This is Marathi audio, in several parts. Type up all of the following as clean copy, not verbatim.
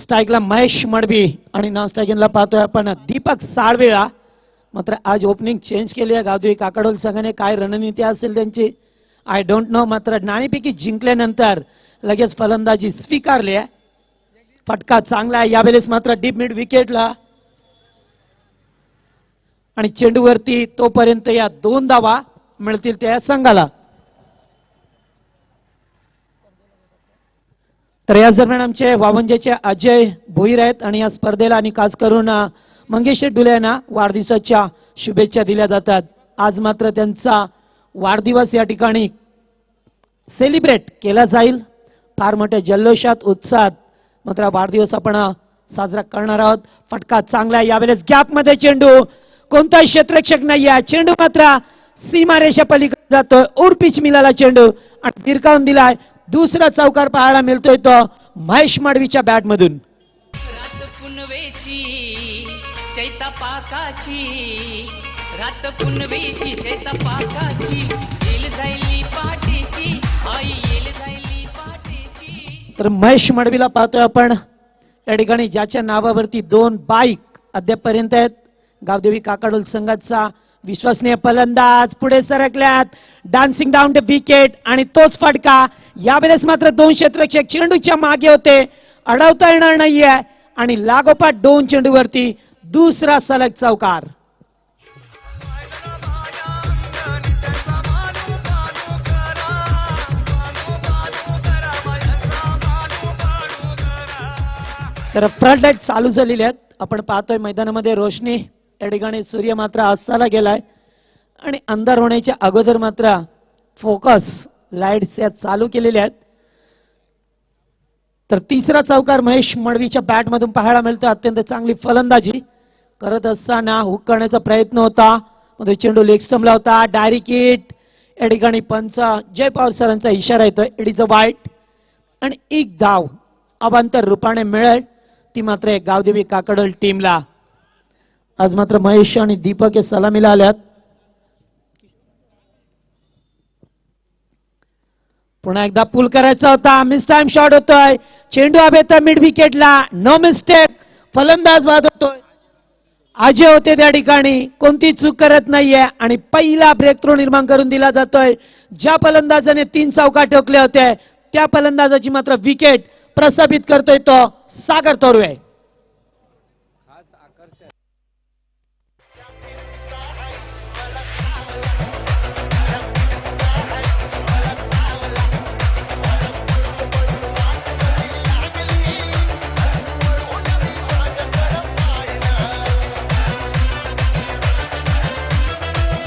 स्ट्राईकला महेश मडवी आणि नॉन स्ट्राईकिंगला पाहतोय आपण दीपक साळवेळा. मात्र आज ओपनिंग चेंज केली आहे गावदेवी काकडोल संघाने. काय रणनीती असेल त्यांची आय डोंट नो. मात्र नाणेफेकी जिंकल्यानंतर लगेच फलंदाजी स्वीकारली आहे. फटका चांगला आहे यावेळेस मात्र डीप मिड विकेटला आणि चेंडूवरती तोपर्यंत या 2 धावा मिळतील त्या संघाला. तर या दरम्यान आमचे वावंजेचे अजय भोईर आहेत आणि या स्पर्धेला आणि खास करून मंगेश डुले यांना वाढदिवसाच्या शुभेच्छा दिल्या जातात. आज मात्र त्यांचा वाढदिवस या ठिकाणी सेलिब्रेट केला जाईल फार मोठ्या जल्लोषात उत्साहात. मात्र वाढदिवस आपण साजरा करणार आहोत. फटका चांगला आहे यावेळेस गॅप मध्ये चेंडू. कोणताही क्षेत्ररक्षक नाहीये. चेंडू मात्र सीमारेषा पलीकडे जातोय. ओर पिच मिळाला चेंडू आणि भिरकावून दिलाय. दुसरा चौकार पाहायला मिळतोय तो महेश मडवीच्या बॅट मधून. तर महेश मडवीला पाहतोय आपण या ठिकाणी ज्याच्या नावावरती 2 बाईक अद्यापर्यंत आहेत. गावदेवी काकडोल संघाचा विश्वसनीय फलंदाज पुढे सरकल्यात. डान्सिंग डाऊन द विकेट आणि तोच फटका. यावेळेस मात्र 2 क्षेत्ररक्षक चेंडूच्या मागे होते. अडवता येणार नाहीये आणि लागोपाठ 2 चेंडूवरती दुसरा सलग चौकार. तर फ्रंट लाईट चालू झालेली आहेत. आपण पाहतोय मैदानामध्ये रोशनी या ठिकाणी सूर्य मात्र अस्ताला गेलाय आणि अंधार होण्याच्या अगोदर मात्र फोकस लाईट्स या चालू केलेल्या आहेत. तर तिसरा चौकार महेश मडवीच्या बॅट मधून पाहायला मिळतो. अत्यंत चांगली फलंदाजी करत असताना हुक करण्याचा प्रयत्न होता. मध्ये चेंडू लेग स्टंपला होता. Direct hit. या ठिकाणी पंच जय पवार सरांचा इशारा येतोय. इट इज अ वाईट आणि 1 धाव अवांतर रूपाने मिळेल ती मात्र गावदेवी काकडोल टीमला. आज मात्र महेश आणि दीपक हे सलामीला आल्यात. पुन्हा एकदा पुल करायचा होता. मिस टाइम शॉट होतोय. चेंडू हवेत मिड विकेटला. No mistake. फलंदाज बाद होतोय. अजय होते त्या ठिकाणी. कोणती चूक करत नाहीये आणि पहिला ब्रेक थ्रो निर्माण करून दिला जातोय. ज्या फलंदाजाने 3 चौकार ठोकले होते त्या फलंदाजाची मात्र विकेट प्रस्थापित करतोय तो सागर तोरवे.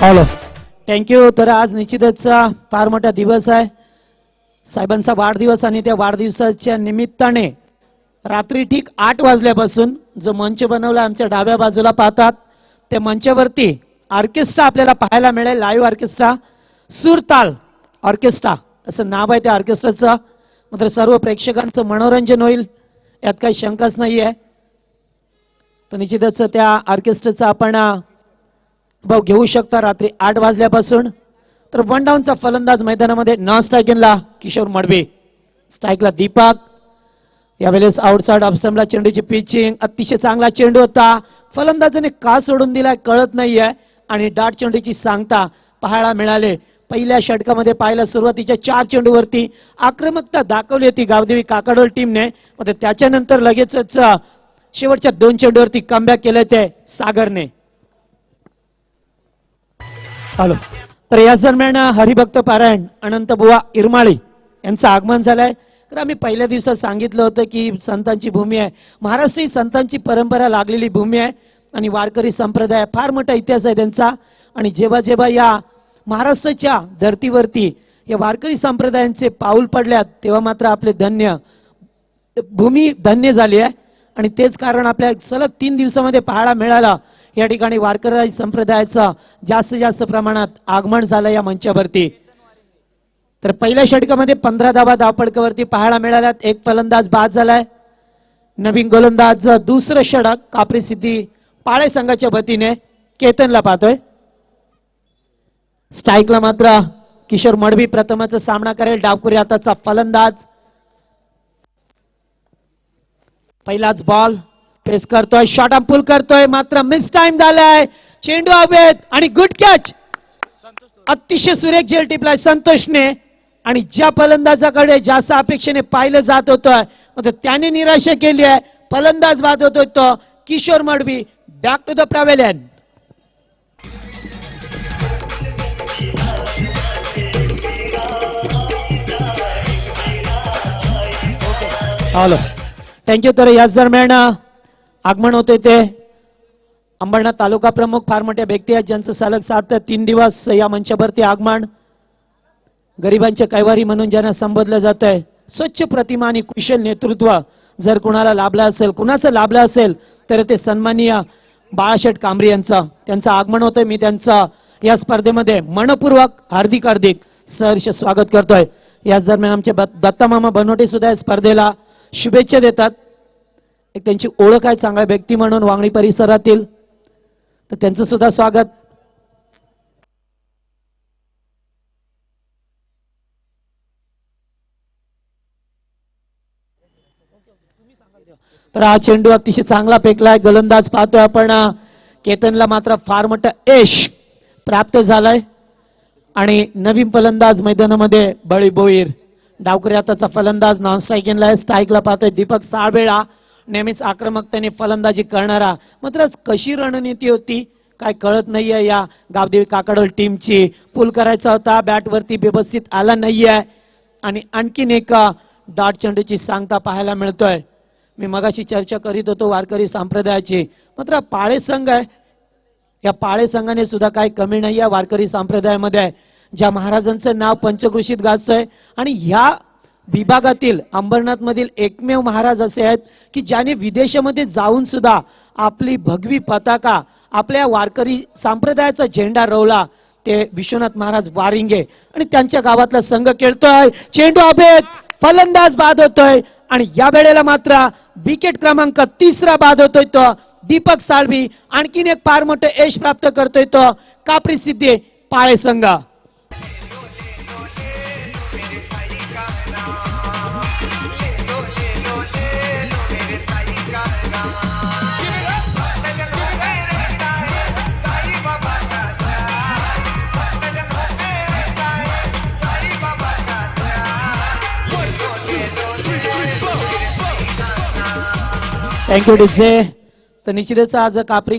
Hello thank you. तर आज निश्चितच फार मोठा दिवस आहे. साहेबांचा वाढदिवस आणि त्या वाढदिवसाच्या निमित्ताने रात्री ठीक 8 वाजल्यापासून जो मंच बनवला आमच्या डाव्या बाजूला पाहतात त्या मंचावरती ऑर्केस्ट्रा आपल्याला पाहायला मिळेल. लाईव्ह ऑर्केस्ट्रा सुरताल ऑर्केस्ट्रा असं नाव आहे त्या ऑर्केस्ट्राचं. मात्र सर्व प्रेक्षकांचं मनोरंजन होईल यात काही शंकाच नाही आहे. तर निश्चितच त्या ऑर्केस्ट्राचा आपण भाव घेऊ शकता रात्री 8 वाजल्यापासून. तर 1 डाऊनचा फलंदाज मैदानामध्ये नॉन स्ट्रायकिंगला किशोर मडवी. स्ट्राईकला दीपक. यावेळेस आउटसाइड ऑफ स्टंपला चेंडूची पिचिंग. अतिशय चांगला चेंडू होता. फलंदाजाने का सोडून दिलाय कळत नाहीये आणि डाट चेंडूची सांगता पाहायला मिळाले. पहिल्या षटकामध्ये पाहिलं सुरुवातीच्या 4 चेंडूवरती आक्रमकता दाखवली होती गावदेवी काकडोल टीमने. मात्र त्याच्यानंतर लगेचच शेवटच्या 2 चेंडूवरती कमबॅक केलं ते सागरने. हॅलो. तर या दरम्यान हरिभक्त पारायण अनंत बुवा इरमाळी यांचं आगमन झालंय. तर आम्ही पहिल्या दिवसात सांगितलं होतं की संतांची भूमी आहे. महाराष्ट्र ही संतांची परंपरा लागलेली भूमी आहे आणि वारकरी संप्रदाय फार मोठा इतिहास आहे त्यांचा. आणि जेव्हा जेव्हा या महाराष्ट्राच्या धर्तीवरती या वारकरी संप्रदायांचे पाऊल पडल्यात तेव्हा मात्र आपले धन्य भूमी धन्य झाली आहे. आणि तेच कारण आपल्या सलग 3 दिवसामध्ये पाहायला मिळाला या ठिकाणी वारकरी संप्रदायाचं जास्तीत जास्त प्रमाणात आगमन झालं या मंचावरती. तर पहिल्या षटकामध्ये 15 धावा धावपडकावरती पाहायला मिळाल्यात. 1 फलंदाज बाद झालाय. नवीन गोलंदाज दुसरं षटक कापरी सिद्धी पाळे संघाच्या वतीने केतनला पाहतोय. स्ट्राईकला मात्र किशोर मडवी प्रथमचा सामना करेल. डावखुरी हाताचा फलंदाज पहिलाच बॉल फेस करतोय, शॉट पुल करतोय, मात्र मिस टाइम झालाय. चेंडू हवेत आणि गुड कॅच. अतिशय सुरेख झेल टिपलाय संतोषने. आणि ज्या फलंदाजाकडे जास्त अपेक्षेने पाहिलं जात होतं मात्र त्याने निराशा केली आहे. फलंदाज बाद होतोय तो Kishor Madvi. Back to the pavilion. Hello, thank you. तर याच दरम्यान आगमन होते ते अंबरनाथ तालुका प्रमुख फार मोठ्या व्यक्ती आहेत ज्यांचं सलग 7 ते 3 दिवस या मंचावरती आगमन. गरिबांचे कैवारी म्हणून ज्यांना संबोधलं जात आहे. स्वच्छ प्रतिमा आणि कुशल नेतृत्व जर कुणाला लाभलं असेल, कुणाचं लाभलं असेल तर ते सन्माननीय बाळाशेठ कांबरी यांचं त्यांचं आगमन होतंय. मी त्यांचं या स्पर्धेमध्ये मनपूर्वक हार्दिक सहर्ष स्वागत करतोय. याच दरम्यान आमचे दत्ता मामा बनवटे सुद्धा या स्पर्धेला शुभेच्छा देतात. एक त्यांची ओळख आहे चांगल्या व्यक्ती म्हणून वांगणी परिसरातील, तर त्यांचं सुद्धा स्वागत. तर हा चेंडू अतिशय चांगला फेकलाय. गोलंदाज पाहतोय आपण केतनला मात्र फार मोठं यश प्राप्त झालंय. आणि नवीन फलंदाज मैदानामध्ये बळी बोईर. डावकरी हाताचा फलंदाज नॉन स्ट्राईकिंगला. स्ट्राईकला पाहतोय दीपक साळवेळा, नेहमीच आक्रमकतेने फलंदाजी करणारा. मात्र कशी रणनीती होती काय कळत नाहीये या गावदेवी काकडोल टीमची. पुल करायचा होता, बॅटवरती व्यवस्थित आला नाहीये. आणि आणखीन एक डॉट चेंडूची सांगता पाहायला मिळतोय. मी मगाशी चर्चा करीत होतो वारकरी संप्रदायाची. मात्र पाळे संघ आहे, या पाळे संघाने सुद्धा काही कमी नाही आहे वारकरी संप्रदायामध्ये. ज्या महाराजांचं नाव पंचकृषीत गाजतोय आणि ह्या विभागातील अंबरनाथ मधील एकमेव महाराज असे आहेत की ज्याने विदेशामध्ये जाऊन सुद्धा आपली भगवी पताका, आपल्या वारकरी संप्रदायाचा झेंडा रोवला. ते विश्वनाथ महाराज वारिंगे. आणि त्यांच्या गावातला संघ खेळतोय. चेंडू अभेद, फलंदाज बाद होतोय. आणि या वेळेला मात्र विकेट क्रमांक 3 बाद होतोय तो दीपक साळवी. आणखीन एक फार मोठं यश प्राप्त करतोय तो कापरी सिद्धी पाळे संघ. Thank you DJ. तर निश्चितच आज कापरी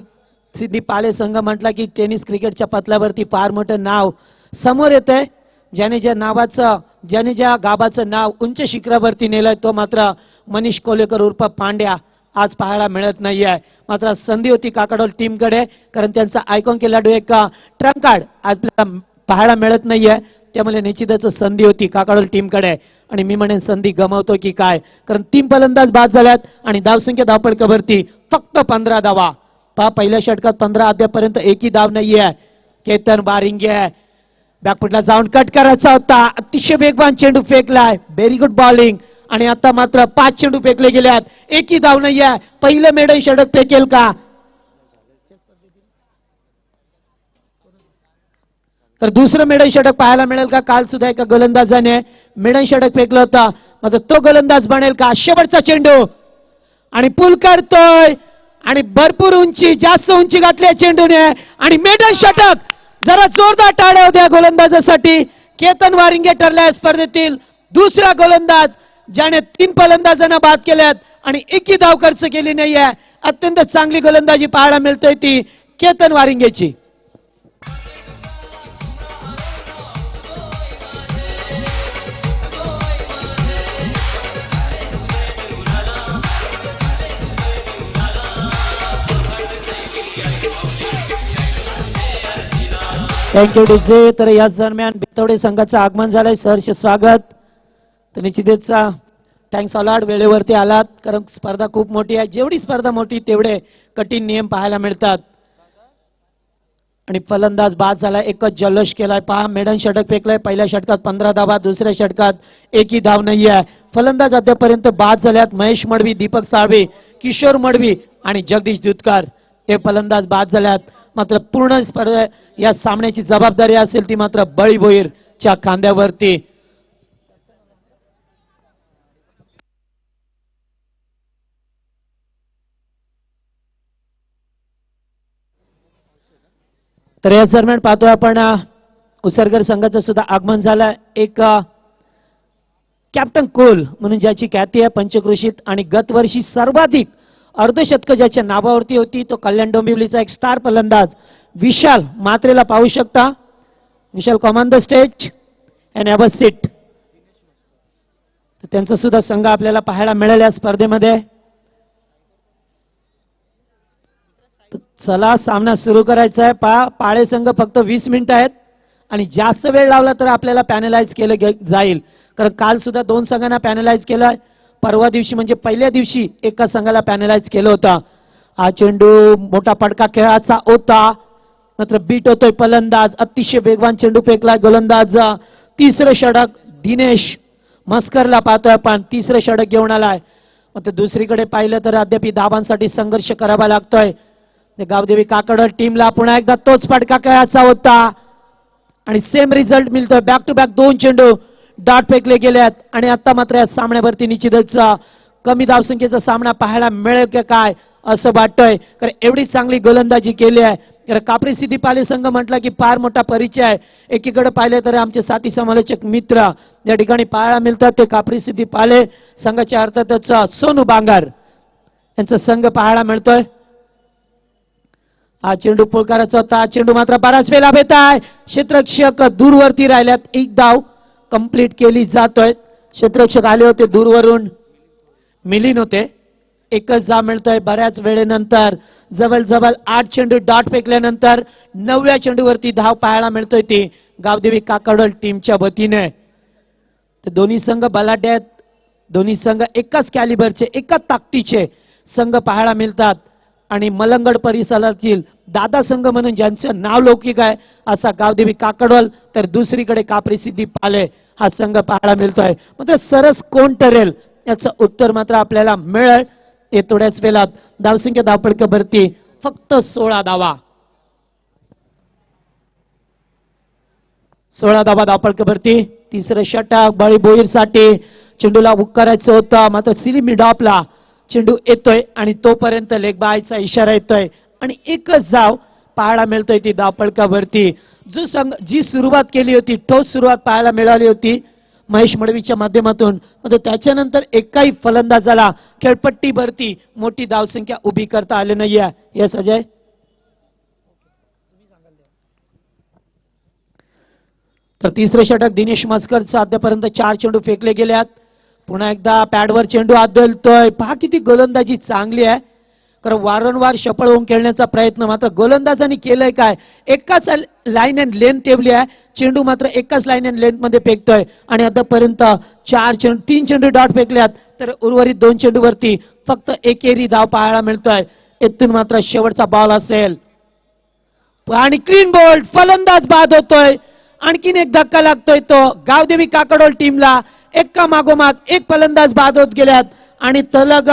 सिद्धी पाले संघ म्हटला की टेनिस क्रिकेटच्या पतल्यावरती फार मोठं नाव समोर येतंय. ज्याने ज्या गावाचं नाव उंच शिखरावरती नेलंय तो मात्र मनीष कोलेकर उर्फ पांड्या आज पाहायला मिळत नाहीये. मात्र संधी होती काकडोल टीमकडे, कारण त्यांचा आयकॉन खेळाडू एक ट्रम्प कार्ड आज पाहायला मिळत नाहीये. त्यामुळे निश्चितच संधी होती काकडोल टीमकडे. आणि मी म्हणेन संधी गमावतो की काय, कारण 3 फलंदाज बाद झाल्यात आणि धावसंख्या धावपळकावरती फक्त 15 धावा. पहिल्या षटकात 15, अद्यापर्यंत एकही धाव नाहीये. केतन बारिंगे बॅकफुटला जाऊन कट करायचा होता. अतिशय वेगवान चेंडू फेकलाय. Very good bowling. आणि आता मात्र 5 चेंडू फेकले गेल्यात, एकही धाव नाहीये. पहिलं मेडन षटक फेकेल का? तर दुसरं मेडन षटक पाहायला मिळेल का? काल सुद्धा एका गोलंदाजाने मेडन षटक फेकलं होतं, मात्र तो गोलंदाज बनेल का? शेवटचा चेंडू आणि पुल करतोय आणि भरपूर उंची, जास्त उंची गाठली चेंडूने आणि मेडन षटक. जरा जोरदार टाळ्या होत्या गोलंदाजासाठी. केतन वारिंगे ठरलाय स्पर्धेतील दुसरा गोलंदाज ज्याने 3 फलंदाजांना बाद केल्यात आणि एकही धाव खर्च केली नाहीये. अत्यंत चांगली गोलंदाजी पाहायला मिळतोय ती केतन वारिंगेची. Thank you DJ. तर याच दरम्यान बितवडे संघाचं आगमन झालंय, सहर्ष स्वागत. तर निश्चितच थँक्स अलॉट, वेळेवरती आलात, कारण स्पर्धा खूप मोठी आहे. जेवढी स्पर्धा मोठी तेवढे कठीण नियम पाहायला मिळतात. आणि फलंदाज बाद झालाय, एकच जल्लोष केलाय. पहा, मेडन षटक फेकलाय. पहिल्या षटकात 15 धावा, दुसऱ्या षटकात एकही धाव नाहीये. फलंदाज अद्यापर्यंत बाद झाल्यात. महेश मडवी, दीपक साळवे, किशोर मडवी आणि जगदीश दुधकर हे फलंदाज बाद झाल्यात. मात्र पूर्ण स्पर्धा या सामन्याची जबाबदारी असेल ती मात्र बळी बोईरच्या खांद्यावरती. तर या दरम्यान पाहतोय आपण उसरगर संघाचं सुद्धा आगमन झालंय. एक कॅप्टन कोल म्हणून ज्याची ख्याती आहे पंचक्रोशीत आणि गत वर्षी सर्वाधिक अर्धशतक ज्याच्या नावावरती होती तो कल्याण डोंबिवलीचा एक स्टार फलंदाज विशाल मात्रेला पाहू शकता. Vishal come on the stage and have a seat. त्यांचा सुद्धा संघ आपल्याला पाहायला मिळेल या स्पर्धेमध्ये. चला सामना सुरू करायचा आहे. पाळे संघ फक्त 20 मिनिटं आहेत आणि जास्त वेळ लावला तर आपल्याला पॅनलाइज केलं जाईल. कारण काल सुद्धा 2 संघांना पॅनलाइज केलं. परवा दिवशी म्हणजे पहिल्या दिवशी एका संघाला पॅनलाइज केलं होतं. हा चेंडू मोठा पडका खेळाचा होता मात्र बीट होतोय फलंदाज. अतिशय वेगवान चेंडू फेकला गोलंदाज. तिसरं षटक दिनेश मस्करला पाहतोय आपण. तिसरं षटक घेऊन आलाय. मात्र दुसरीकडे पाहिलं तर अद्याप धावांसाठी संघर्ष करावा लागतोय. गावदेवी काकडळ टीमला पुन्हा एकदा तोच फटका खेळायचा होता आणि सेम रिझल्ट मिळतोय. बॅक टू बॅक 2 चेंडू डॉट फेकले गेलेत आणि आता मात्र या सामन्यावरती निश्चितच कमी धावसंख्येचा सामना पाहायला मिळेल का काय असं वाटतंय. कारण एवढी चांगली गोलंदाजी केली आहे. कारण कापरी सिद्धी पाले संघ म्हटलं की फार मोठा परिचय आहे. एकीकडे पाहिले तर आमचे साथी समालोचक मित्र या ठिकाणी पाहायला मिळतात ते कापरी सिद्धी पाले संघाच्या अर्थातच सोनू बांगार यांचा संघ पाहायला मिळतोय. हा चेंडू पुळकाराचा होता. चेंडू मात्र बराच वेळा भेट आहे. क्षेत्ररक्षक दूरवरती राहिल्यात. एक धाव कंप्लीट केली जातोय. क्षेत्ररक्षक आले होते दूरवरून मिलिंद होते. एकच धाव मिळतोय बऱ्याच वेळेनंतर. जवळजवळ 8 चेंडू डॉट फेकल्यानंतर 9व्या चेंडूवरती धाव पाहायला मिळतोय ती गावदेवी काकडळ टीमच्या वतीने. तर दोन्ही संघ बलाढ्य आहेत. दोन्ही संघ एकाच कॅलिबरचे एकाच ताकदीचे संघ पाहायला मिळतात आणि मलंगड परिसरातील दादा संघ म्हणून ज्यांचं नाव लौकिक आहे असा गावदेवी काकडवल तर दुसरीकडे कापरी सिद्धी पाले हा संघ पाहायला मिळतोय. मात्र सरस कोण ठरेल याचं उत्तर मात्र आपल्याला मिळेल हे थोड्याच वेळात. धावसंख्या धावपळकावरती फक्त 16 धावा. 16 धावा धावपळकावरती. तिसरं षटक बळी बोईरसाठी चेंडूला हुक करायचं होतं मात्र सिलिमी डॉपला चेंडू येतोय आणि तोपर्यंत लेग बायचा इशारा येतोय आणि एकच धाव पाहायला मिळतोय ती धावपळकावरती. जो संघ जी सुरुवात केली होती ठोस सुरुवात पाहायला मिळाली होती महेश मडवीच्या माध्यमातून मात्र त्याच्यानंतर एकाही फलंदाजाला खेळपट्टीवरती मोठी धावसंख्या उभी करता आली नाहीये. यस अजय. तर तिसरे षटक दिनेश मस्करचं अद्यापर्यंत 4 चेंडू फेकले गेल्यात. पुन्हा एकदा पॅडवर चेंडू आदळतोय. पहा किती गोलंदाजी चांगली आहे. कारण वारंवार सफळ होऊन खेळण्याचा प्रयत्न मात्र गोलंदाजांनी केलंय काय एकाच लाईन अँड लेंथ ठेवली आहे. चेंडू मात्र एकाच लाईन अँड लेंथ मध्ये फेकतोय आणि आतापर्यंत 3 चेंडू डॉट फेकल्यात तर उर्वरित 2 चेंडूवरती फक्त एकेरी धाव पाहायला मिळतोय. इथून मात्र शेवटचा बॉल असेल आणि क्लीन बोल्ड फलंदाज बाद होतोय. आणखीन एक धक्का लागतोय तो गावदेवी काकडोल टीमला. एका मागोमाग एक फलंदाज बाद होत गेल्यात आणि तलग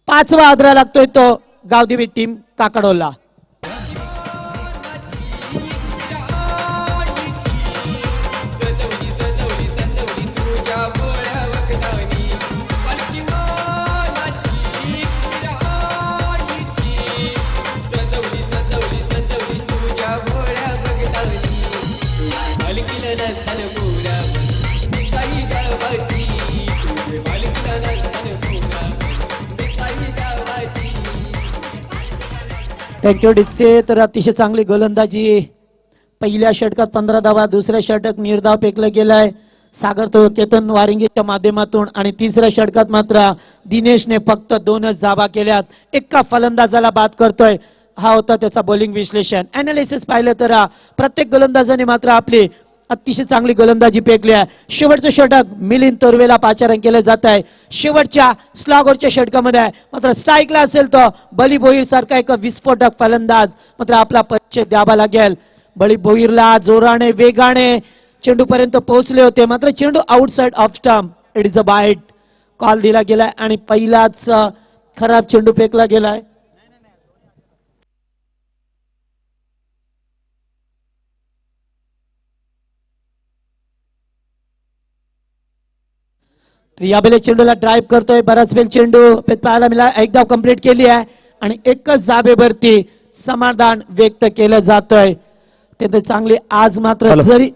5वा आदरा लागतोय तो गावदेवी टीम काकडोलला. थँक्यू डित्से. तर अतिशय चांगली गोलंदाजी. पहिल्या षटकात 15 धावा. दुसऱ्या षटक निर्धाव फेकलं गेलाय सागर तो केतन वारिंगीच्या माध्यमातून आणि तिसऱ्या षटकात मात्र दिनेशने फक्त 2च धावा केल्यात. एका फलंदाजाला बाद करतोय. हा होता त्याचा बॉलिंग विश्लेषण. अनालिसिस पाहिलं तर प्रत्येक गोलंदाजाने मात्र आपली अतिशय चांगली गोलंदाजी फेकली आहे. शेवटचं षटक मिलिंद तोरवेला पाचारण केलं जात आहे. शेवटच्या स्लॉगरच्या षटकामध्ये मात्र स्ट्राईकला असेल तो बली भोईर सारखा एक विस्फोटक फलंदाज मात्र आपला परिचय द्यावा लागेल. बळी भोईरला जोराने वेगाने चेंडू पर्यंत पोहोचले होते मात्र चेंडू outside off stump. It is a bite call दिला गेलाय आणि पहिलाच खराब चेंडू फेकला गेलाय. यावेळी चेंडूला ड्राईव्ह करतोय. बराच वेळ चेंडू पाहायला मिळाला. एक धाव कंप्लीट केली आहे आणि एकच धाबेवरती समाधान व्यक्त केलं जातोय. ते चांगले आज मात्र जरी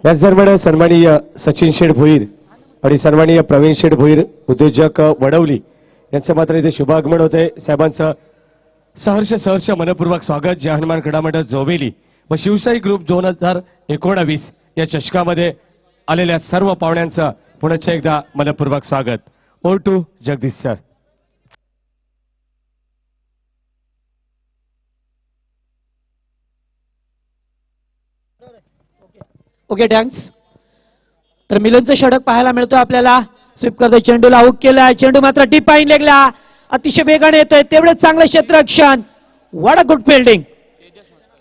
याच दरम्यान सन्माननीय सचिन शेठ भोईर आणि सन्माननीय प्रवीण शेठ भोईर उद्योजक वडवली यांचं मात्र इथे शुभागमन होते. साहेबांचं सहर्ष मनपूर्वक स्वागत. जय हनुमान क्रीडा मंडळ जोवेली व शिवशाही ग्रुप 2019 या चषकामध्ये आलेल्या सर्व पाहुण्यांचं पुन्हा एकदा मनपूर्वक स्वागत. Over to Jagdish sir. Okay thanks. तर मिलनचं षटक पाहायला मिळतोय आपल्याला. स्वीप करतोय, चेंडूला आऊट केलाय. चेंडू मात्र डीप पाईन लेगला अतिशय वेगाने येतोय. तेवढेच चांगलं क्षेत्ररक्षण. What a good fielding.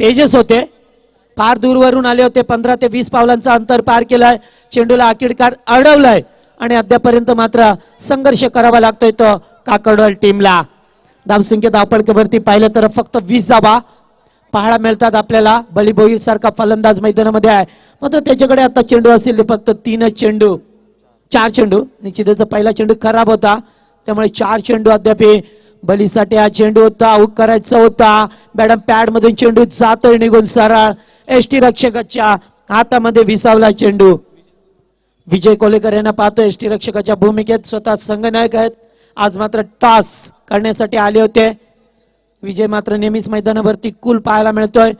Tejas होते, फार दूरवरून आले होते. 15 ते 20 पावलांचा अंतर पार केलाय. चेंडूला आकिडकार अडवलाय आणि अद्यापर्यंत मात्र संघर्ष करावा लागतोय तो काकडवाल टीमला. धावसंख्या धावपळीवरती पाहिलं तर फक्त 20 धावा पाहायला मिळतात आपल्याला. बली भोईर सारखा फलंदाज मैदानामध्ये आहे, मात्र त्याच्याकडे आता चेंडू असेल ते फक्त 4 चेंडू. निश्चितच पहिला चेंडू खराब होता, त्यामुळे 4 चेंडू अद्याप बलीसाठी हा चेंडू होता. आऊट करायचा होता. मॅडम पॅड मधून चेंडू जातोय निघून सरळ एसटी रक्षकाच्या हातामध्ये विसावला चेंडू. विजय कोलेकर यांना पाहतो एसटी रक्षकाच्या भूमिकेत. स्वतः संघनायक आहेत, आज मात्र टॉस करण्यासाठी आले होते. विजय मात्र नेहमीच मैदानावरती कूल पाहायला मिळतोय.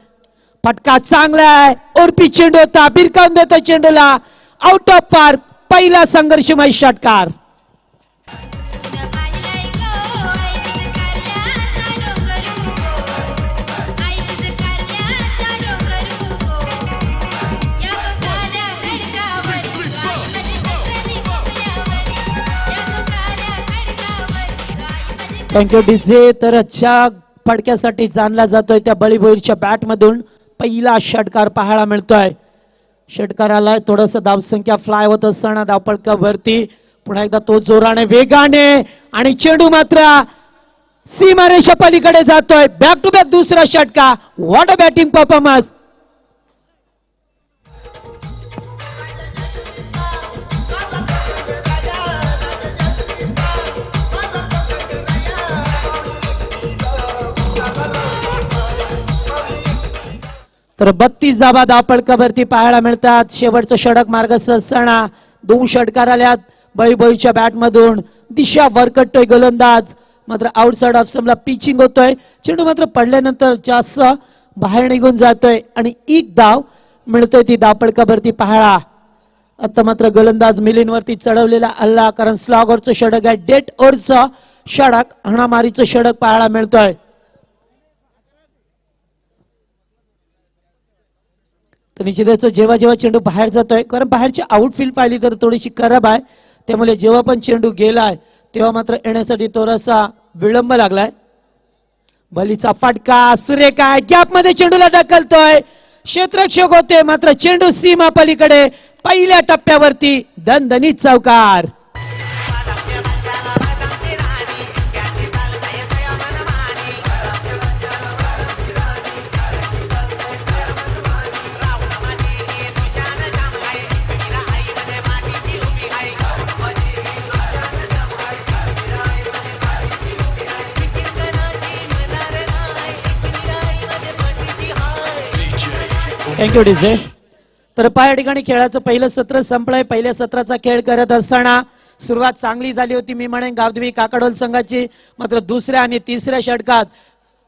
फटका चांगला आहे, उर्पी चेंडू होता, बिरकावून देतो चेंडूला. Out of park. पहिला संघर्षमय षटकार. Thank you DJ. तर अच्छा फडक्यासाठी जाणला जातोय त्या बळी भोईरच्या बॅट मधून पहिला षटकार पाहायला मिळतोय. षटकाराला थोडस धावसंख्या फ्लाय होत असताना धावपळकावरती पुन्हा एकदा तो जोराने वेगाने आणि चेंडू मात्र सीमारेषा पलीकडे जातोय. बॅक टू बॅक दुसरा षटकार. What a batting performance. तर 32 धावा धावपळकावरती पाहायला मिळतात. शेवटचं षटक मार्गस्थ असताना 2 षटकार आल्यात बळी भोईरच्या बॅट मधून. दिशा वरकटतोय गोलंदाज, मात्र आउटसाइड ऑफ स्टंपला पिचिंग होतोय. चेंडू मात्र पडल्यानंतर जास्त बाहेर निघून जातोय आणि एक धाव मिळतोय ती धावपळकावरती पाहायला. आता मात्र गोलंदाज मिलिंदवरती चढवलेला हल्ला, कारण स्लॉगरचं षटक आहे. डेट ओव्हरचं षटक, हाणामारीचं षटक पाहायला मिळतोय. तर निश्चितच जेव्हा जेव्हा चेंडू बाहेर जातोय, कारण बाहेरची आउटफील्ड पाहिली तर थोडीशी खराब आहे, त्यामुळे जेव्हा पण चेंडू गेलाय तेव्हा मात्र येण्यासाठी थोडासा विलंब लागलाय. बलीचा फटका सुरेख आहे, गॅप मध्ये चेंडूला ढकलतोय. क्षेत्ररक्षक होते, मात्र चेंडू सीमा पलीकडे. पहिल्या टप्प्यावरती दणदणीत चौकार. Thank you DJ. तर या ठिकाणी खेळाचं पहिलं सत्र संपलंय. पहिल्या सत्राचा खेळ करत असताना सुरुवात चांगली झाली होती, मी म्हणेन गावदेवी काकडोल संघाची. मात्र दुसऱ्या आणि तिसऱ्या षटकात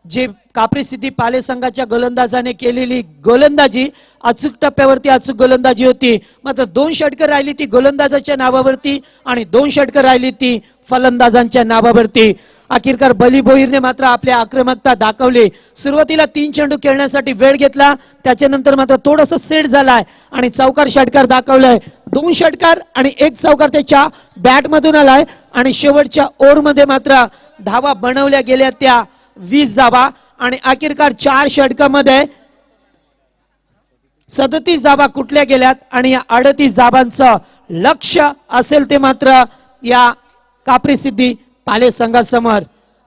जे कापरी सिद्धी पाले संघाच्या गोलंदाजाने केलेली गोलंदाजी, अचूक टप्प्यावरती अचूक गोलंदाजी होती. मात्र 2 षटकर राहिली ती गोलंदाजाच्या नावावरती आणि 2 षटकर राहिली ती फलंदाजांच्या नावावरती. अखेरकार बली भोईरने मात्र आपली आक्रमकता दाखवली. सुरुवातीला 3 चेंडू खेळण्यासाठी वेळ घेतला, त्याच्यानंतर मात्र थोडस सेट झालाय आणि चौकार षटकार दाखवलाय. 2 षटकार आणि 1 चौकार त्याच्या बॅट मधून आलाय आणि शेवटच्या ओव्हर मध्ये मात्र धावा बनवल्या गेल्या त्या 20 धावा आणि अखेरकार 4 षटकामध्ये 37 धावा कुठल्या गेल्यात आणि या 38 धावांचं लक्ष असेल ते मात्र या कापरी सिद्धी पाले संघासमोर.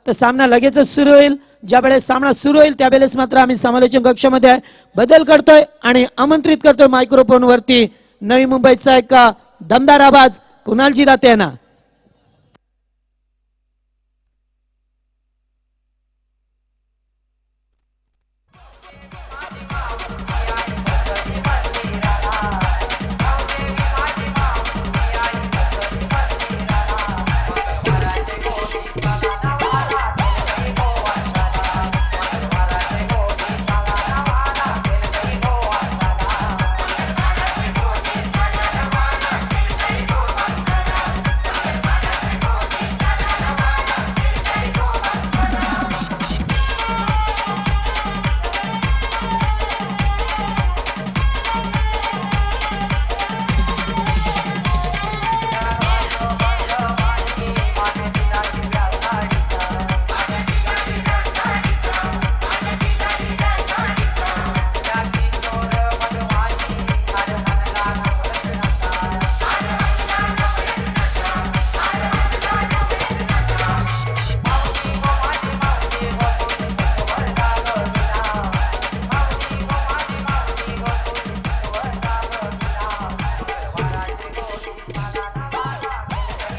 तर सामना लगेचच सुरू होईल. ज्या वेळेस सामना सुरू होईल त्यावेळेस मात्र आम्ही समालोचन कक्षामध्ये बदल करतोय आणि आमंत्रित करतोय मायक्रोफोन वरती नवी मुंबईचा एक दमदार आवाज कुणालजी दाते यांना.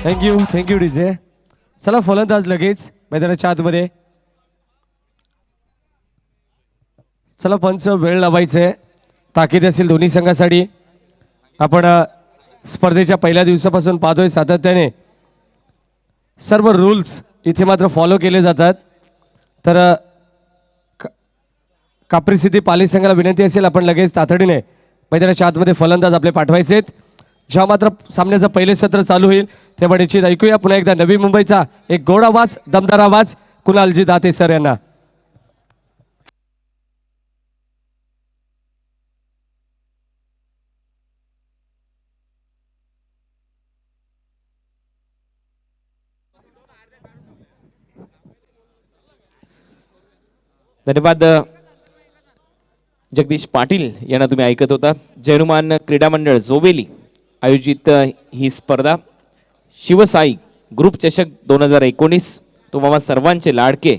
Thank you DJ. चला फलंदाज लगेच मैदानाच्या आतमध्ये. चला पंच वेळ लावायचे, ताकीद असेल दोन्ही संघासाठी. आपण स्पर्धेच्या पहिल्या दिवसापासून पाहतोय सातत्याने सर्व रूल्स इथे मात्र फॉलो केले जातात. तर कापरी सिद्धी पाली संघाला विनंती असेल आपण लगेच तातडीने मैदानाच्या आतमध्ये फलंदाज आपले पाठवायचेत. जेव्हा मात्र सामन्याचं पहिले सत्र चालू होईल तेव्हा निश्चित ऐकूया पुन्हा एकदा नवी मुंबईचा एक गोड आवाज, दमदार आवाज कुणालजी दाते सर यांना. धन्यवाद जगदीश पाटील यांना तुम्ही ऐकत होता. जैनुमान क्रीडा मंडळ जोवेली आयोजित ही स्पर्धा शिवसाई ग्रुप चषक 2019 तुम्हाला सर्वांचे लाडके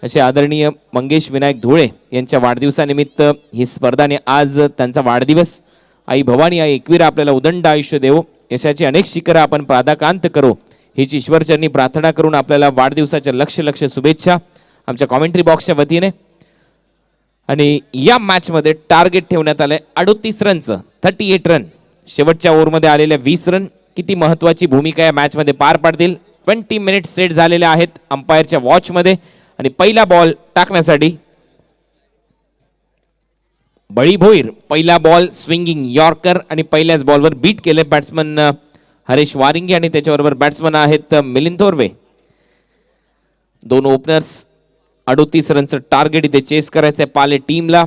असे आदरणीय मंगेश विनायक धुळे यांच्या वाढदिवसानिमित्त ही स्पर्धाने आज त्यांचा वाढदिवस. आई भवानी आई एकवीरा आपल्याला उदंड आयुष्य देवो, यशाची अनेक शिखरं आपण प्रादाकांत करो हीच ईश्वरचरणी प्रार्थना करून आपल्याला वाढदिवसाच्या लक्ष शुभेच्छा आमच्या कॉमेंट्री बॉक्सच्या वतीने. आणि या मॅच मध्ये टार्गेट ठेवण्यात आलंय 38 रनचं, 38 रन. शेवटच्या ओव्हरमध्ये आलेल्या 20 रन किती महत्वाची भूमिका या मॅच मध्ये पार पाडतील. 20 मिनिट्स सेट झालेले आहेत अंपायरच्या वॉच मध्ये. आणि पहिला बॉल टाकण्यासाठी बळी भोईर पहिला बॉल स्विंगिंग यॉर्कर आणि पहिल्याच बॉलवर बीट केले बॅट्समन हरेश वारिंगे आणि त्याच्याबरोबर बॅट्समन आहेत मिलिंद थोरवे. दोन ओपनर्स 38 रनचं टार्गेट इथे चेस करायचंय पाले टीमला.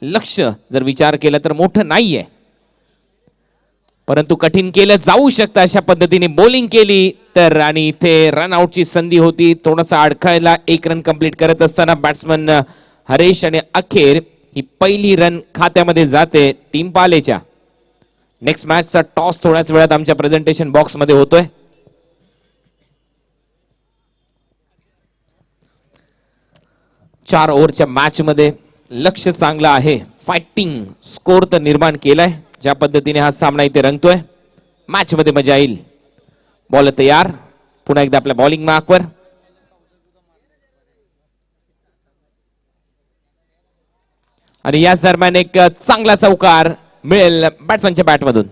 लक्ष जर विचार केला तर मोठं नाहीये, परंतु कठीण केलं जाऊ शकतं अशा पद्धतीने बॉलिंग केली तर. आणि इथे रन आउटची संधी होती, थोडासा अडखळला. 1 रन कंप्लीट करत असताना बॅट्समन हरेश आणि अखेर ही पहिली रन खात्यामध्ये जाते टीम पालेच्या. नेक्स्ट मॅचचा टॉस थोड्याच वेळात आमच्या प्रेझेंटेशन बॉक्स मध्ये होतोय. चार ओव्हरच्या मॅच मध्ये लक्ष चांगलं आहे, फायटिंग स्कोर तर निर्माण केलाय. ज्या पद्धतीने हा सामना इथे रंगतोय मॅच मध्ये मजा येईल. बॉल तयार, पुन्हा एकदा आपल्या बॉलिंग मार्कवर. आणि याच दरम्यान एक चांगला चौकार मिळेल बॅट्समनच्या बॅटमधून.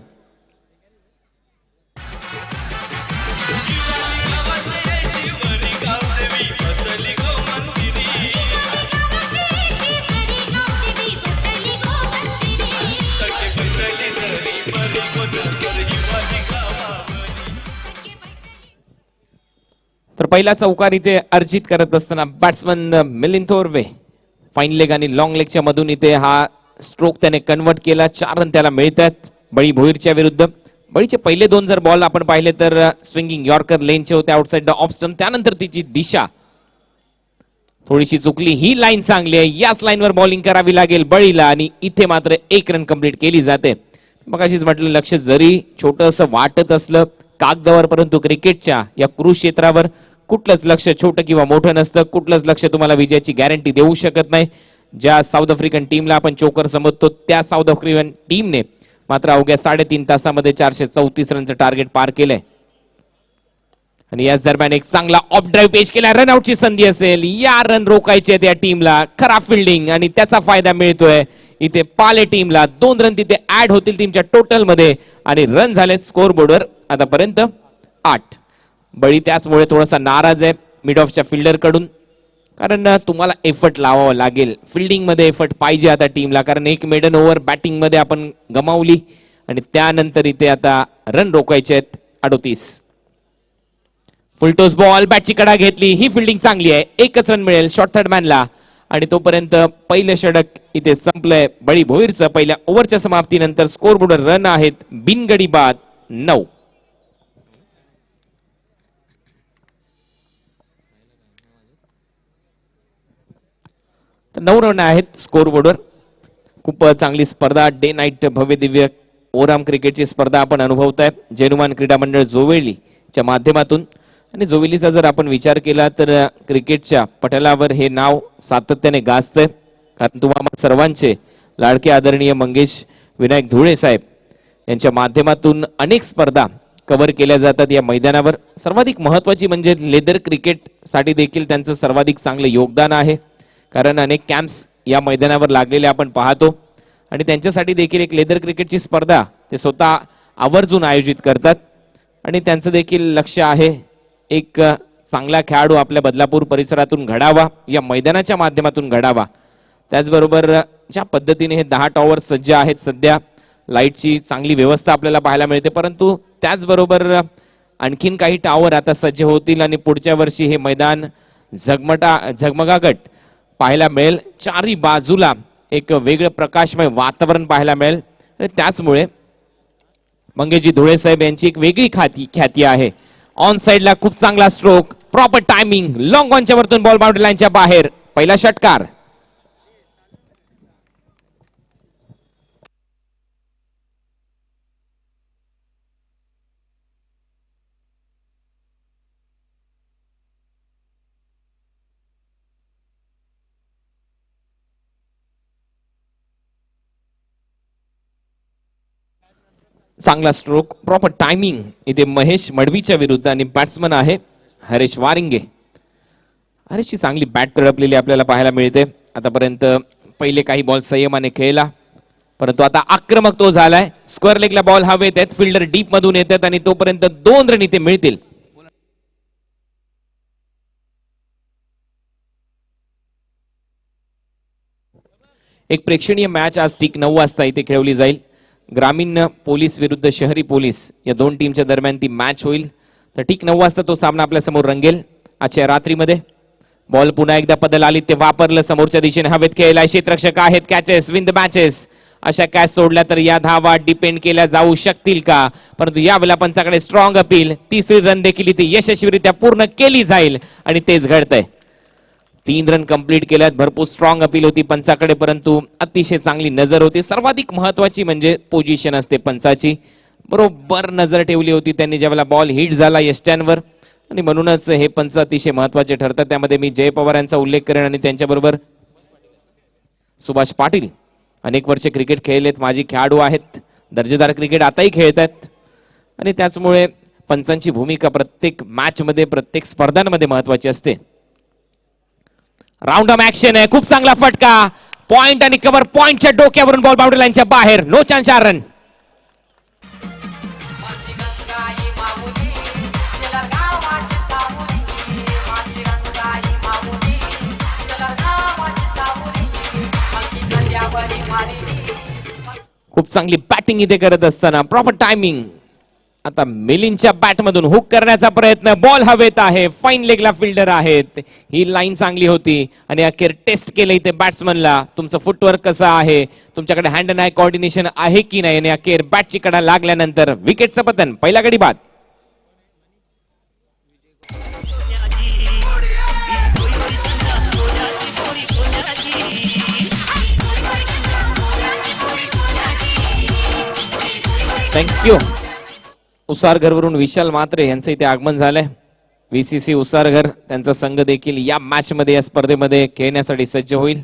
तर पहिला चौकार इथे अर्जित करत असताना batsman Milind Thorave fine leg आणि लॉंग लेगच्या मधून इथे हा स्ट्रोक त्याने कन्वर्ट केला. 4 रन त्याला मिळतात बळी भोईरच्या विरुद्ध. बळीचे पहिले 2 जर बॉल आपण पाहिले तर स्विंगिंग यॉर्कर लेनचे होते आउटसाइड द ऑफ स्टंप. त्यानंतर तिची दिशा थोडीशी चुकली. ही लाईन चांगली आहे, याच लाईनवर बॉलिंग करावी लागेल बळीला. आणि इथे मात्र 1 रन कंप्लीट केली जाते. मग अशीच म्हटलं लक्ष जरी छोटंसं वाटत असलं कागदावर, परंतु क्रिकेटच्या या कुरुक्षेत्रावर कुठलंच लक्ष छोटं किंवा मोठं नसतं. कुठलंच लक्ष तुम्हाला विजयाची गॅरंटी देऊ शकत नाही. ज्या साऊथ आफ्रिकन टीमला आपण चोकर समजतो त्या साऊथ आफ्रिकन टीमने मात्र अवघ्या 3.5 तासामध्ये 434 रनचं टार्गेट पार केलंय. आणि याच दरम्यान एक चांगला ऑफ ड्राईव्ह पेश केला. रनआउटची संधी असेल, या रन रोखायचे त्या टीमला. खराब फिल्डिंग आणि त्याचा फायदा मिळतोय इथे पाले टीमला. 2 रन तिथे ऍड होतील टीमच्या टोटल मध्ये. आणि रन झाले स्कोर बोर्डवर आतापर्यंत 8. बळी त्याचमुळे थोडासा नाराज आहे मिड ऑफच्या फिल्डर कडून, कारण तुम्हाला एफर्ट लावावा लागेल. फिल्डिंग मध्ये एफर्ट पाहिजे आता टीमला, कारण एक मेडन ओव्हर बॅटिंग मध्ये आपण गमावली. आणि त्यानंतर इथे आता रन रोखायचे आहेत 38. फुलटोस बॉल, बॅटची कडा घेतली. ही फिल्डिंग चांगली आहे, 1च रन मिळेल शॉर्ट थर्ड मॅनला. आणि तोपर्यंत पहिलं षटक इथे संपलंय बळी भोईरचं. पहिल्या ओव्हरच्या समाप्तीनंतर स्कोर बोर्डवर रन आहेत बिनगडी बाद 9. तर 9 रन आहेत स्कोर बोर्डवर. खूप चांगली स्पर्धा, डे नाईट भव्य दिव्य ओराम क्रिकेटची स्पर्धा आपण अनुभवताय जैनुमान क्रीडा मंडळ जोवेलीच्या माध्यमातून. आणि जोवेलीचा जर आपण विचार केला तर क्रिकेटच्या पटलावर हे नाव सातत्याने गाजतंय, कारण तुम्हाला सर्वांचे लाडके आदरणीय मंगेश विनायक धुळे साहेब यांच्या माध्यमातून अनेक स्पर्धा कव्हर केल्या जातात या मैदानावर. सर्वाधिक महत्वाची म्हणजे लेदर क्रिकेट साठी देखील त्यांचं सर्वाधिक चांगलं योगदान आहे, कारण अनेक कॅम्प्स या मैदानावर लागलेले आपण पाहतो आणि त्यांच्यासाठी देखील एक लेदर क्रिकेटची स्पर्धा ते स्वतः आवर्जून आयोजित करतात आणि त्यांचं देखील लक्ष आहे एक चांगला खेळाडू आपल्या बदलापूर परिसरातून घडावा, या मैदानाच्या माध्यमातून घडावा. त्याचबरोबर ज्या पद्धतीने हे 10 टॉवर सज्ज आहेत, सध्या लाईटची चांगली व्यवस्था आपल्याला पाहायला मिळते, परंतु त्याचबरोबर आणखीन काही टॉवर आता सज्ज होतील आणि पुढच्या वर्षी हे मैदान झगमगाट पाहायला मिळेल. चारही बाजूला एक वेगळं प्रकाशमय वातावरण पाहायला मिळेल आणि त्याचमुळे मंगेशजी धुळे साहेब यांची एक वेगळी ख्याती आहे. ऑन साइडला खूप चांगला स्ट्रोक, प्रॉपर टायमिंग, लॉंग ऑनच्या वरतून बॉल बाउंड्री लाईनच्या बाहेर, पहिला षटकार. चांगला स्ट्रोक, प्रॉपर टायमिंग इथे महेश मडवीच्या विरुद्ध आणि बॅट्समन आहे हरेश वारिंगे. हरेशची चांगली बॅट तडपलेली आपल्याला पाहायला मिळते. आतापर्यंत पहिले काही बॉल संयमाने खेळला, परंतु आता आक्रमक तो झालाय. स्क्वेअर लेगला बॉल हवेत आहेत, फिल्डर डीप मधून येतात आणि तोपर्यंत 2 रन इथे मिळतील. एक प्रेक्षणीय मॅच आज ठीक 9 वाजता इथे खेळवली जाईल. ग्रामीण पोलीस विरुद्ध शहरी पोलीस या दोन टीमच्या दरम्यान ती मॅच होईल. तर ठीक 9 वाजता तो सामना आपल्या समोर रंगेल आजच्या रात्रीमध्ये. बॉल पुन्हा एकदा पदल आली ते वापरलं, समोरच्या दिशेने हवेत खेळला, क्षेत्ररक्षक आहेत, कॅचेस विन द मॅचेस. अशा कॅच सोडल्या तर या धावा डिपेंड केल्या जाऊ शकतील का, परंतु यावेळेला पंचाकडे स्ट्रॉंग अपील, तिसरी रन देखील इथे यशस्वीरित्या पूर्ण केली जाईल आणि तेच घडतंय. 3 रन कंप्लीट केल्यात, भरपूर स्ट्रॉंग अपील होती पंचाकडे, परंतु अतिशय चांगली नजर होती. सर्वाधिक महत्वाची म्हणजे पोझिशन असते पंचाची, बरोबर नजर ठेवली होती त्यांनी ज्यावेळेला बॉल हिट झाला यष्ट्यांवर, आणि म्हणूनच हे पंच अतिशय महत्वाचे ठरतात. त्यामध्ये मी जय पवार यांचा उल्लेख करेन आणि त्यांच्याबरोबर सुभाष पाटील अनेक वर्षे क्रिकेट खेळलेत, माजी खेळाडू आहेत, दर्जेदार क्रिकेट आताही खेळतात आणि त्याचमुळे पंचांची भूमिका प्रत्येक मॅच मध्ये प्रत्येक स्पर्धांमध्ये महत्वाची असते. राऊंड ऑफ ऍक्शन आहे, खूप चांगला फटका, पॉइंट आणि कव्हर, पॉइंटच्या डोक्यावरून बॉल बाउंड्री लाईनच्या बाहेर, नो चान्स 4 रन. खूप चांगली बॅटिंग इथे करत असताना प्रॉपर टायमिंग, आता मिलिंदच्या बॅट मधून हुक करण्याचा प्रयत्न, बॉल हवेत आहे, फाईन लेगला फिल्डर आहेत, ही लाईन चांगली होती आणि अखेर टेस्ट केलं इथे बॅट्समनला, तुमचं फुटवर्क कसं आहे, तुमच्याकडे हँड अँड आय कोऑर्डिनेशन आहे की नाही, आणि अखेर बॅटची कडा लागल्यानंतर विकेटचं पतन, पहिला गडी बाद. थँक्यू. उसारघरवरून विशाल मात्रे यांचं इथे आगमन झालंय. VCC उसारघर त्यांचा संघ देखील या मॅच मध्ये या स्पर्धेमध्ये खेळण्यासाठी सज्ज होईल.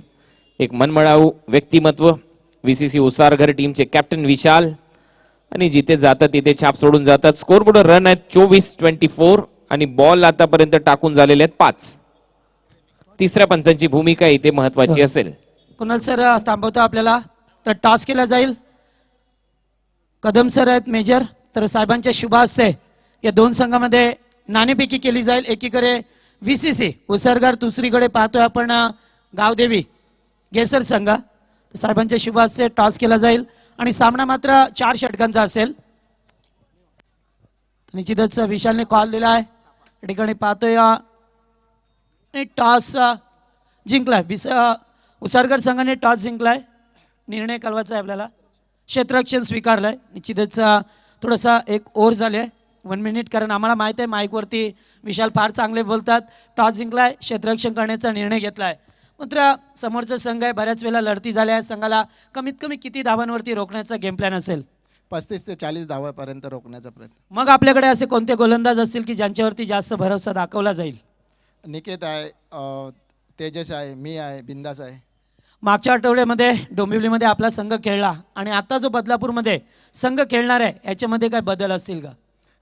एक मनमळावू व्यक्तिमत्व VCC उसारघर टीमचे कॅप्टन विशाल, आणि जिथे जातात तिथे छाप सोडून जातात. स्कोरबोर्ड रन आहेत 24-24 आणि बॉल आतापर्यंत टाकून झालेले आहेत 5. तिसऱ्या पंचांची भूमिका इथे महत्वाची असेल. कुणाल सर थांबवतो आपल्याला, तर टॉस केला जाईल. कदम सर आहेत मेजर, तर साहेबांच्या शुभ हस्ते या दोन संघामध्ये नाणेफेकी केली जाईल. एकीकडे VCC उसारघर, दुसरीकडे पाहतोय आपण गावदेवी गेसर संघ. साहेबांच्या शुभ हस्ते टॉस केला जाईल आणि सामना मात्र 4 षटकांचा असेल. निश्चितच विशालने कॉल दिला आहे, या ठिकाणी पाहतोय टॉस जिंकलाय, उसारघर संघाने टॉस जिंकलाय. निर्णय कळवायचा आहे आपल्याला, क्षेत्ररक्षण स्वीकारलंय. निश्चितच थोडासा एक ओव्हर झाले 1 मिनिट, कारण आम्हाला माहित आहे माईकवरती विशाल फार चांगले बोलतात. टॉस जिंकलाय, क्षेत्ररक्षण करण्याचा निर्णय घेतलाय. मात्र समोरचा संघ आहे, बऱ्याच वेळा लढती झाल्या, संघाला कमीत कमी किती धावांवरती रोखण्याचा गेम प्लॅन असेल? 35 ते 40 धावापर्यंत रोखण्याचा प्रयत्न. मग आपल्याकडे असे कोणते गोलंदाज असतील की ज्यांच्यावरती जास्त भरोसा दाखवला जाईल? निकेत आहे, तेजस आहे, मी आहे, बिंदास आहे. मागच्या आठवड्यामध्ये डोंबिवलीमध्ये आपला संघ खेळला आणि आता जो बदलापूरमध्ये संघ खेळणार आहे याच्यामध्ये काय बदल असतील का?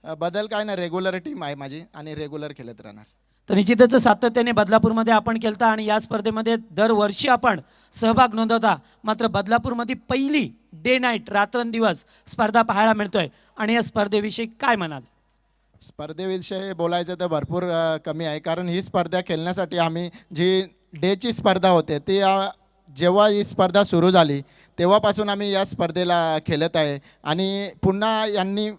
बदल काय ना, रेग्युलर टीम आहे माझी आणि रेग्युलर खेळत राहणार. तर निश्चितच सातत्याने बदलापूरमध्ये आपण केलता आणि या स्पर्धेमध्ये दरवर्षी आपण सहभाग नोंदवता. मात्र बदलापूरमध्ये पहिली डे नाईट रात्रंदिवस स्पर्धा पाहायला मिळतोय आणि या स्पर्धेविषयी काय म्हणाल? स्पर्धेविषयी बोलायचं तर भरपूर कमी आहे, कारण ही स्पर्धा खेळण्यासाठी आम्ही जी डेची स्पर्धा होते ती जेव्हा ही स्पर्धा सुरू झाली तेव्हापासून आम्ही या स्पर्धेला खेळत आहे. आणि पुन्हा यांनी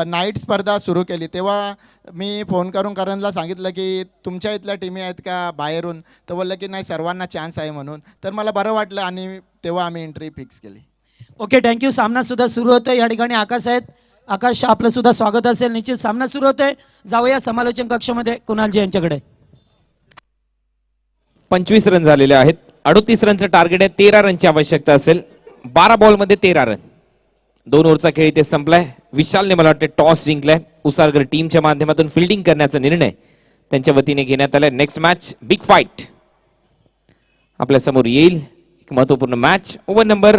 नाईट स्पर्धा सुरू केली तेव्हा मी फोन करून करणला सांगितलं की तुमच्या इथल्या टीमी आहेत का बाहेरून, तर बोललं की नाही, सर्वांना चान्स आहे म्हणून. तर मला बरं वाटलं आणि तेव्हा आम्ही एंट्री फिक्स केली. Okay, thank you. सामना सुद्धा सुरू होतोय. या ठिकाणी आकाश आहेत. आकाश, आपलं सुद्धा स्वागत असेल. निश्चित सामना सुरू होतोय. जाऊया समालोचन कक्षामध्ये कुणालजी यांच्याकडे. 25 रन झालेले आहेत. 38 रनचं टार्गेट आहे. 13 रनची आवश्यकता असेल. 12 बॉलमध्ये 13 रन. 2 ओव्हरचा खेळ इथे संपलाय. विशालने मला वाटते टॉस जिंकलाय. उसारगर टीमच्या माध्यमातून फिल्डिंग करण्याचा निर्णय त्यांच्या वतीने घेण्यात आलाय. नेक्स्ट मॅच बिग फाईट आपल्या समोर येईल. एक महत्वपूर्ण मॅच. ओव्हर नंबर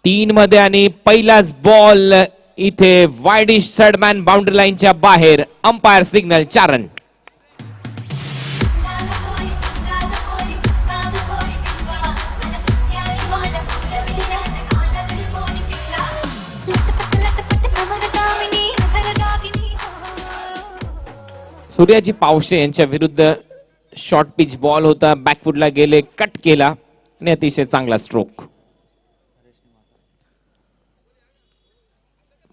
3 मध्ये आणि पहिलाच बॉल इथे वाईडिश सडमॅन बाउंड्री लाईनच्या बाहेर. Umpire signal 4 run. Suryaji Pawshe यांच्या विरुद्ध शॉर्ट पिच बॉल होता. बॅकफुटला गेले, कट केला आणि अतिशय चांगला स्ट्रोक.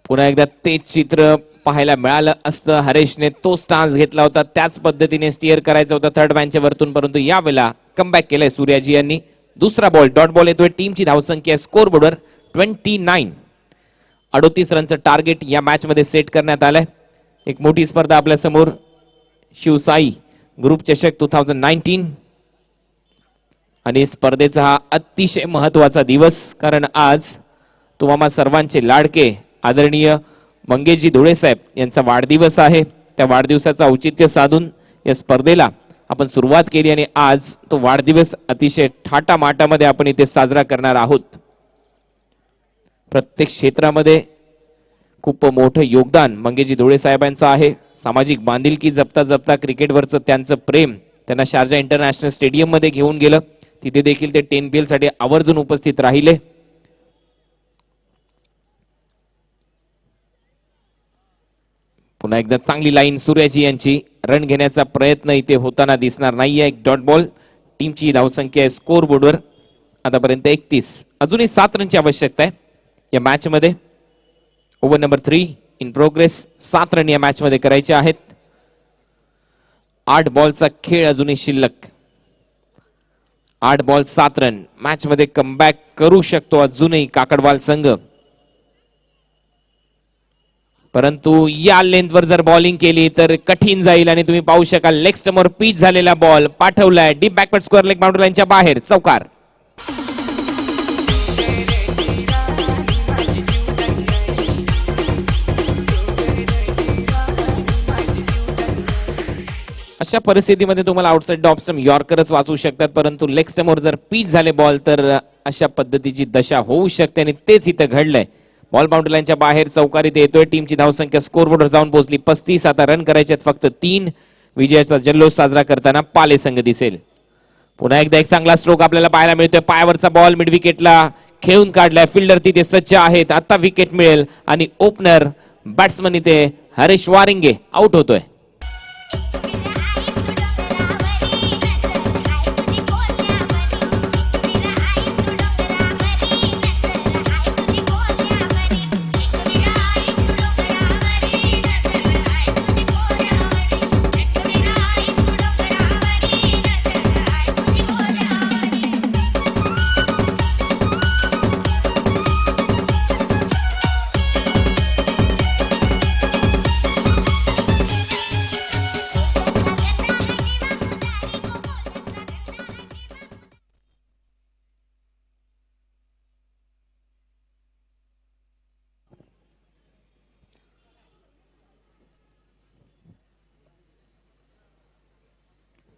पुन्हा एकदा तेच चित्र पाहायला मिळालं असतं. हरेशने तो स्टान्स घेतला होता, त्याच पद्धतीने स्टिअर करायचा होता थर्ड मॅनच्या वरतून, परंतु यावेळेला कमबॅक केलंय सूर्याजी यांनी. दुसरा बॉल डॉट बॉल येतोय. टीमची धावसंख्या स्कोर बोर्डवर 29. 38 रनचं टार्गेट या मॅच मध्ये सेट करण्यात आलंय. एक मोठी स्पर्धा आपल्या समोर. शिवसाई ग्रुप चषक 2019 आणि स्पर्धेचा हा अतिशय महत्वाचा दिवस, कारण आज तुम्हा सर्वांचे लाडके आदरणीय मंगेशजी धुळे साहेब यांचा वाढदिवस आहे. त्या वाढदिवसाचं औचित्य साधून या स्पर्धेला आपण सुरुवात केली आणि आज तो वाढदिवस अतिशय थाटामाटामध्ये आपण इथे साजरा करणार आहोत. प्रत्येक क्षेत्रामध्ये खूप मोठं योगदान मंगेशजी धुळे साहेबांचं आहे. सामाजिक बांधिलकी जपता जपता क्रिकेटवरचं त्यांचं प्रेम त्यांना शारजा इंटरनॅशनल स्टेडियम मध्ये घेऊन गेलं. तिथे देखील ते 10PL साठी आवर्जून उपस्थित राहिले. पुन्हा एकदा चांगली लाईन सूर्याजी यांची. रन घेण्याचा प्रयत्न इथे होताना दिसणार नाहीये. एक डॉट बॉल. टीमची धावसंख्या आहे स्कोर बोर्डवर आतापर्यंत 31. अजूनही 7 रनची आवश्यकता आहे या मॅच मध्ये. Over number 3 in progress. 7 run या मॅच मध्ये करायचे आहेत. 8 बॉलचा खेळ अजूनही शिल्लक. 8 बॉल 7 रन. मॅच मध्ये कमबॅक करू शकतो अजूनही काकडवाल संघ, परंतु या लेंथवर जर बॉलिंग केली तर कठीण जाईल. आणि तुम्ही पाहू शकाल लेग स्टंपवर पिच झालेला बॉल पाठवलाय deep backward square leg boundary लाईनच्या बाहेर. चौकार. अशा परिस्थितीमध्ये तुम्हाला आउटसाइड ऑफ स्टंप यॉर्करच वाचू शकतात, परंतु लेग स्टंपवर जर पिच झाले बॉल तर अशा पद्धतीची दशा होऊ शकते आणि तेच इथं घडलंय. बॉल बाउंड्री लाईनच्या बाहेर चौकारीत येतोय. टीमची धावसंख्या स्कोरबोर्डवर जाऊन पोहोचली 35. आता रन करायचे आहेत फक्त 3. विजयाचा जल्लोष साजरा करताना पाले संघ दिसेल. पुन्हा एकदा एक चांगला स्ट्रोक आपल्याला पाहायला मिळतोय. पायावरचा बॉल मिड विकेटला खेळून काढलाय. फिल्डर तिथे सज्ज आहेत. आता विकेट मिळेल आणि ओपनर बॅट्समन इथे हरीश वारिंगे आउट होतोय.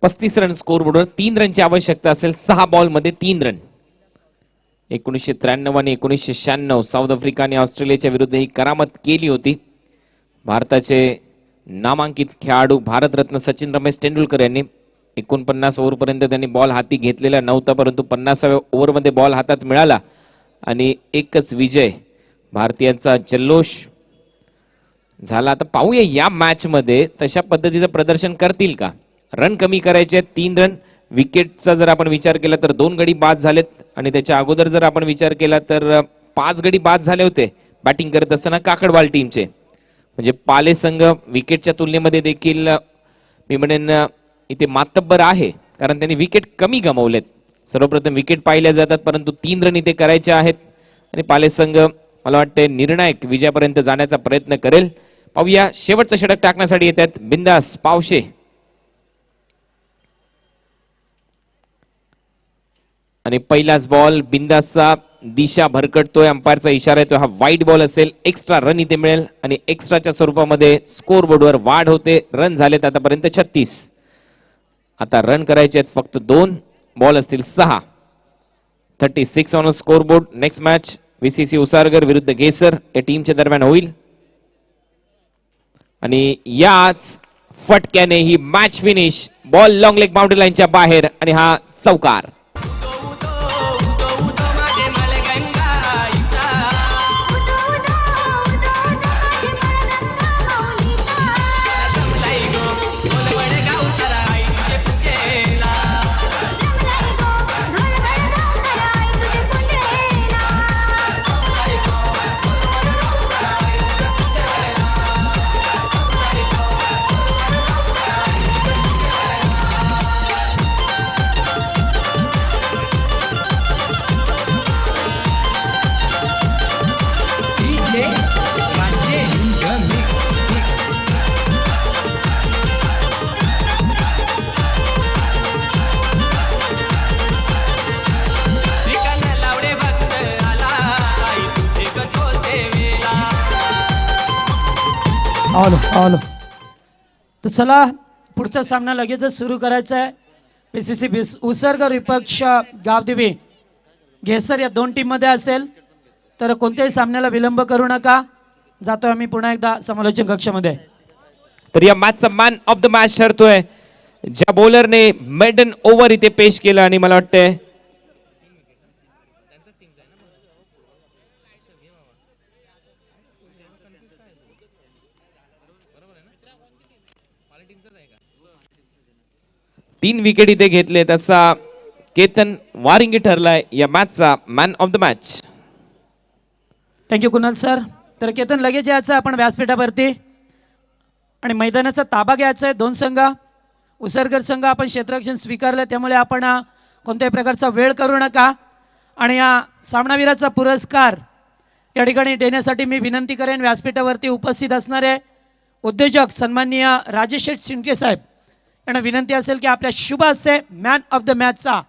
पस्तीस रन स्कोर बोर्डवर. 3 रनची आवश्यकता असेल. 6 बॉल मध्ये 3 रन. 1993 आणि 1996 साऊथ आफ्रिका आणि ऑस्ट्रेलियाच्या विरुद्ध ही करामत केली होती. भारताचे नामांकित खेळाडू भारतरत्न सचिन रमेश तेंडुलकर यांनी 49 ओव्हरपर्यंत त्यांनी बॉल हाती घेतलेला नव्हता, परंतु 50व्या ओव्हरमध्ये बॉल हातात मिळाला आणि एकच विजय. भारतीयांचा जल्लोष झाला. आता पाहूया या मॅच मध्ये तशा पद्धतीचं प्रदर्शन करतील का. रन कमी करायचे, 3 रन. विकेटचा जर आपण विचार केला तर 2 गडी बाद झालेत आणि त्याच्या अगोदर जर आपण विचार केला तर 5 गडी बाद झाले होते बॅटिंग करत असताना काकडवाल टीमचे. म्हणजे पाले संघ विकेटच्या तुलनेमध्ये देखील मी म्हणेन इथे मातब्बर आहे, कारण त्यांनी विकेट कमी गमावलेत. सर्वप्रथम विकेट पाहिल्या जातात, परंतु 3 रन इथे करायचे आहेत आणि पाले संघ मला वाटते निर्णायक विजयापर्यंत जाण्याचा प्रयत्न करेल. पाहूया शेवटचं षटक टाकण्यासाठी येतात बिंदास पावशे. आणि पहिलाच बॉल बिंदासचा दिशा भरकटतोय, अंपायरचा इशारा येतोय, हा वाईट बॉल असेल. एक्स्ट्रा रन इथे मिळेल आणि एक्स्ट्राच्या स्वरूपामध्ये स्कोर बोर्डवर वाढ होते. रन झालेत आतापर्यंत 36. आता रन करायचे आहेत फक्त 2, बॉल असतील 6. 36 on score board. Next match VCC उसारगर विरुद्ध गेसर या टीमच्या दरम्यान होईल आणि याच फटक्याने ही match finish. Ball long leg boundary लाईनच्या बाहेर आणि हा चौकार. आलो. तर चला पुढचा सामना लगेचच सुरू करायचा आहे. PCC उसरगर विपक्ष गावदेवी घेसर या 2 टीममध्ये असेल, तर कोणत्याही सामन्याला विलंब करू नका. जातोय आम्ही पुन्हा एकदा समालोचन कक्षामध्ये. तर या मॅचचा मॅन ऑफ द मॅच ठरतोय ज्या बॉलरने मेडन ओव्हर इथे पेश केलं आणि मला वाटतंय तीन विकेट इथे घेतले. तसा केतन वारिंगे ठरलाय या मॅचचा man of the match. Thank you Kunal sir. तर केतन लगेच यायचं आपण व्यासपीठावरती आणि मैदानाचा ताबा घ्यायचा आहे. 2 संघ उसरगर संघ आपण क्षेत्ररक्षण स्वीकारलं, त्यामुळे आपण कोणत्याही प्रकारचा वेळ करू नका. आणि या सामनावीराचा पुरस्कार या ठिकाणी देण्यासाठी मी विनंती करेन व्यासपीठावरती उपस्थित असणारे उद्योजक सन्माननीय राजेश शेठ शिंदे साहेब यांना विनंती असेल की आपल्या शुभ हस्ते मॅन ऑफ द मॅचचा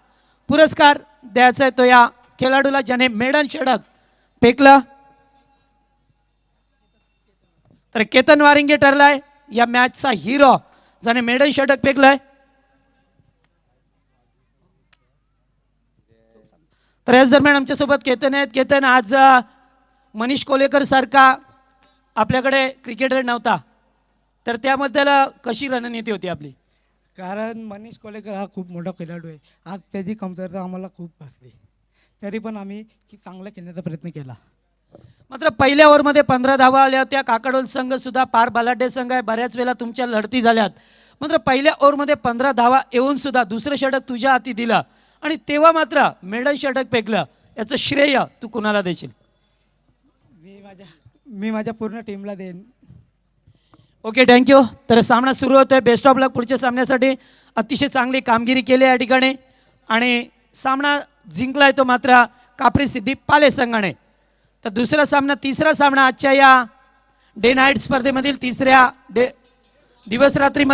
पुरस्कार द्यायचा आहे तो या खेळाडूला ज्याने मेडन षटक फेकलं. तर केतन वारिंगे ठरलाय या मॅचचा हिरो ज्याने मेडन षटक फेकलंय. तर याच दरम्यान आमच्यासोबत केतन आहेत. केतन, आज मनीष कोलेकर सारखा आपल्याकडे क्रिकेटर नव्हता, तर त्याबद्दल कशी रणनीती होती आपली? कारण मनीष कोलेकर हा खूप मोठा खेळाडू आहे. आज त्याची कमतरता आम्हाला खूप भासली, तरी पण आम्ही चांगला खेळण्याचा प्रयत्न केला. मात्र पहिल्या ओव्हरमध्ये 15 धावा आल्या होत्या. काकडोल संघ सुद्धा फार बलाढ्य संघ आहे, बऱ्याच वेळा तुमच्या लढती झाल्यात. मात्र पहिल्या ओव्हरमध्ये 15 धावा येऊन सुद्धा दुसरं षटक तुझ्या हाती दिलं आणि तेव्हा मात्र मेडन षटक फेकलं. याचं श्रेय तू कुणाला देशील? मी माझ्या पूर्ण टीमला देईन. Okay, thank you. तर सामना सुरू होतोय. बेस्ट ऑफ लक पुढच्या सामन्यासाठी. अतिशय चांगली कामगिरी केली या ठिकाणी आणि सामना जिंकलाय तो मात्र कापरी सिद्धी पाले संघाने. तर दुसरा सामना, तिसरा सामना आजच्या या डे नाईट स्पर्धेमधील तिसऱ्या दिवस रात्रीमध्ये